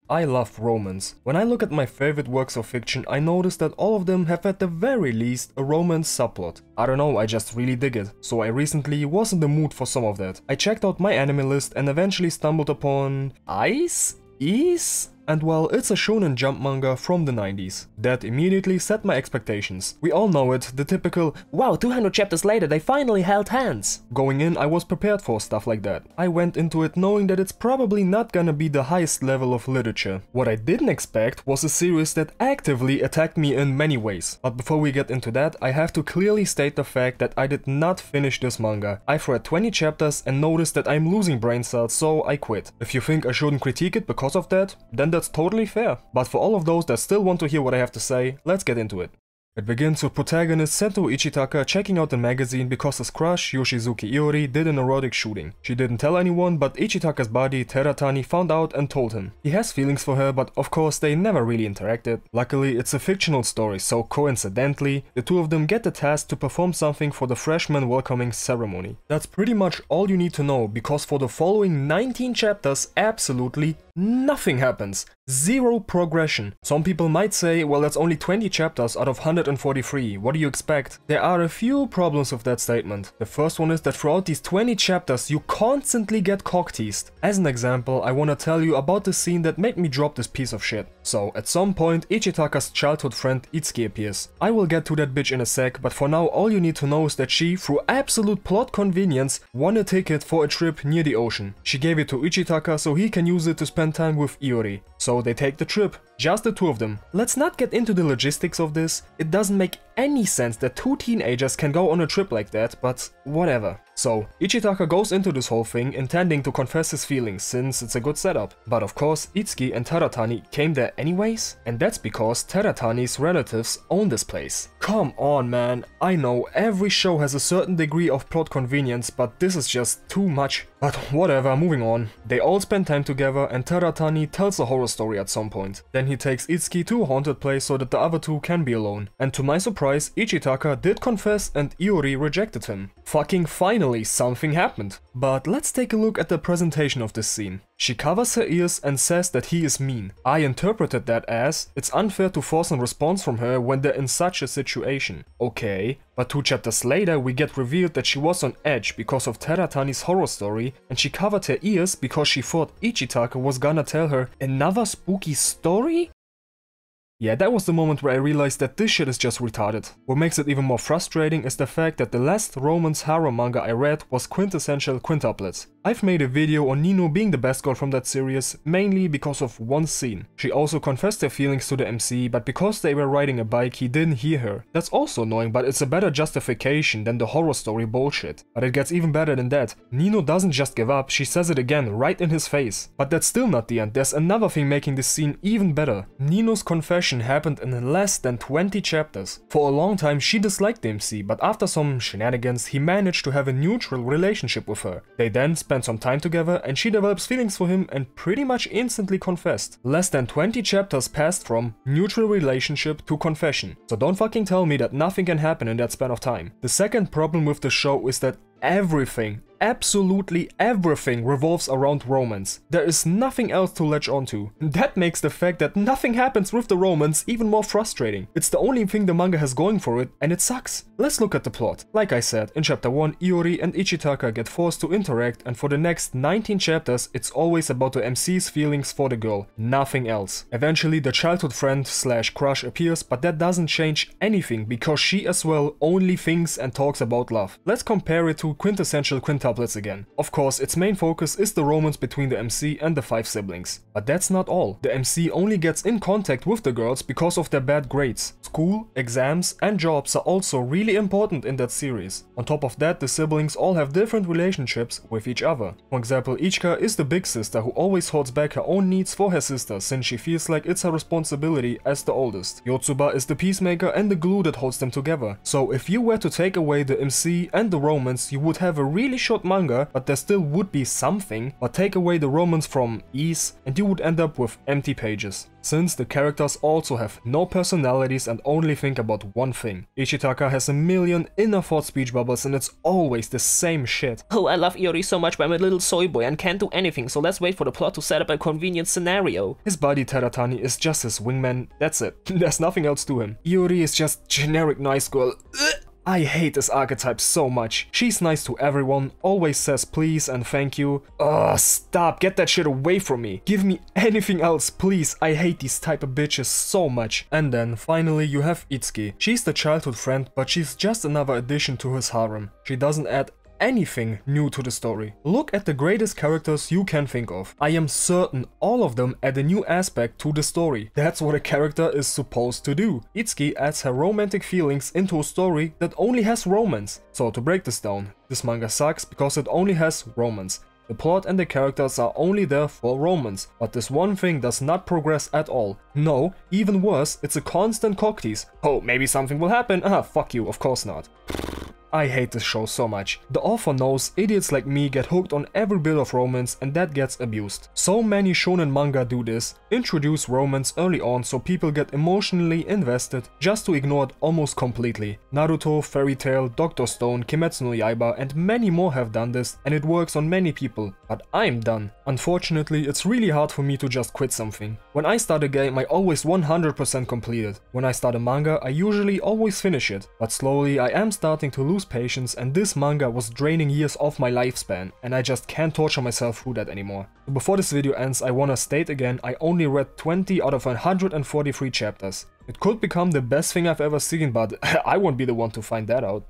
I love romance. When I look at my favorite works of fiction, I notice that all of them have at the very least a romance subplot. I don't know, I just really dig it. So I recently was in the mood for some of that. I checked out my anime list and eventually stumbled upon Ice? And well, it's a shonen jump manga from the 90s. That immediately set my expectations. We all know it, the typical, wow, 200 chapters later they finally held hands. Going in, I was prepared for stuff like that. I went into it knowing that it's probably not gonna be the highest level of literature. What I didn't expect was a series that actively attacked me in many ways. But before we get into that, I have to clearly state the fact that I did not finish this manga. I've read 20 chapters and noticed that I'm losing brain cells, so I quit. If you think I shouldn't critique it because of that, then that's totally fair. But for all of those that still want to hear what I have to say, let's get into it. It begins with protagonist Sento Ichitaka checking out the magazine because his crush, Yoshizuki Iori, did an erotic shooting. She didn't tell anyone, but Ichitaka's buddy, Teratani, found out and told him. He has feelings for her, but of course they never really interacted. Luckily, it's a fictional story, so coincidentally, the two of them get the task to perform something for the freshman welcoming ceremony. That's pretty much all you need to know, because for the following 19 chapters, absolutely nothing happens. Zero progression. Some people might say, well, that's only 20 chapters out of 143, what do you expect? There are a few problems with that statement. The first one is that throughout these 20 chapters, you constantly get cock-teased. As an example, I wanna tell you about the scene that made me drop this piece of shit. So, at some point, Ichitaka's childhood friend Itsuki appears. I will get to that bitch in a sec, but for now all you need to know is that she, through absolute plot convenience, won a ticket for a trip near the ocean. She gave it to Ichitaka so he can use it to spend time with Iori. So they take the trip. Just the two of them. Let's not get into the logistics of this. It doesn't make any sense that two teenagers can go on a trip like that, but whatever. So, Ichitaka goes into this whole thing intending to confess his feelings, since it's a good setup. But of course, Itsuki and Teratani came there anyways, and that's because Teratani's relatives own this place. Come on, man. I know every show has a certain degree of plot convenience, but this is just too much. But whatever, moving on. They all spend time together and Teratani tells a horror story at some point. Then he takes Itsuki to a haunted place so that the other two can be alone. And to my surprise, Ichitaka did confess and Iori rejected him. Fucking finally, something happened. But let's take a look at the presentation of this scene. She covers her ears and says that he is mean. I interpreted that as, it's unfair to force a response from her when they're in such a situation. Okay, but 2 chapters later we get revealed that she was on edge because of Teratani's horror story and she covered her ears because she thought Ichitaka was gonna tell her another spooky story? Yeah, that was the moment where I realized that this shit is just retarded. What makes it even more frustrating is the fact that the last romance harem manga I read was quintessential quintuplets. I've made a video on Nino being the best girl from that series, mainly because of one scene. She also confessed her feelings to the MC, but because they were riding a bike, he didn't hear her. That's also annoying, but it's a better justification than the horror story bullshit. But it gets even better than that. Nino doesn't just give up, she says it again, right in his face. But that's still not the end, there's another thing making this scene even better. Nino's confession happened in less than 20 chapters. For a long time she disliked the MC, but after some shenanigans he managed to have a neutral relationship with her. They then spent some time together and she develops feelings for him and pretty much instantly confessed. Less than 20 chapters passed from neutral relationship to confession. So don't fucking tell me that nothing can happen in that span of time. The second problem with the show is that everything, absolutely everything revolves around romance. There is nothing else to latch onto. That makes the fact that nothing happens with the romance even more frustrating. It's the only thing the manga has going for it, and it sucks. Let's look at the plot. Like I said, in chapter 1, Iori and Ichitaka get forced to interact, and for the next 19 chapters, it's always about the MC's feelings for the girl, nothing else. Eventually, the childhood friend / crush appears, but that doesn't change anything, because she as well only thinks and talks about love. Let's compare it to quintessential quintuplets again. Of course, its main focus is the romance between the MC and the 5 siblings. But that's not all. The MC only gets in contact with the girls because of their bad grades. School, exams, and jobs are also really important in that series. On top of that, the siblings all have different relationships with each other. For example, Ichika is the big sister who always holds back her own needs for her sister since she feels like it's her responsibility as the oldest. Yotsuba is the peacemaker and the glue that holds them together. So if you were to take away the MC and the romance, you would have a really short short manga, but there still would be something, but take away the romance from ease and you would end up with empty pages. Since the characters also have no personalities and only think about one thing. Ishitaka has a million inner thought speech bubbles and it's always the same shit. Oh, I love Iori so much, but I'm a little soy boy and can't do anything, so let's wait for the plot to set up a convenient scenario. His buddy Teratani is just his wingman, that's it. There's nothing else to him. Iori is just generic nice girl. I hate this archetype so much. She's nice to everyone, always says please and thank you. Ugh, stop, get that shit away from me. Give me anything else, please. I hate these type of bitches so much. And then, finally, you have Itsuki. She's the childhood friend, but she's just another addition to his harem. She doesn't add anything new to the story. Look at the greatest characters you can think of. I am certain all of them add a new aspect to the story. That's what a character is supposed to do. Itsuki adds her romantic feelings into a story that only has romance. So to break this down, this manga sucks because it only has romance. The plot and the characters are only there for romance, but this one thing does not progress at all. No, even worse, it's a constant cocktease. Oh, maybe something will happen. Ah, fuck you, of course not. I hate this show so much. The author knows idiots like me get hooked on every bit of romance and that gets abused. So many shonen manga do this, introduce romance early on so people get emotionally invested just to ignore it almost completely. Naruto, Fairy Tail, Dr. Stone, Kimetsu no Yaiba and many more have done this and it works on many people, but I'm done. Unfortunately, it's really hard for me to just quit something. When I start a game I always 100% complete it. When I start a manga I usually always finish it, but slowly I am starting to lose patience and this manga was draining years off my lifespan and I just can't torture myself through that anymore. So before this video ends I wanna state again I only read 20 out of 143 chapters. It could become the best thing I've ever seen, but I won't be the one to find that out.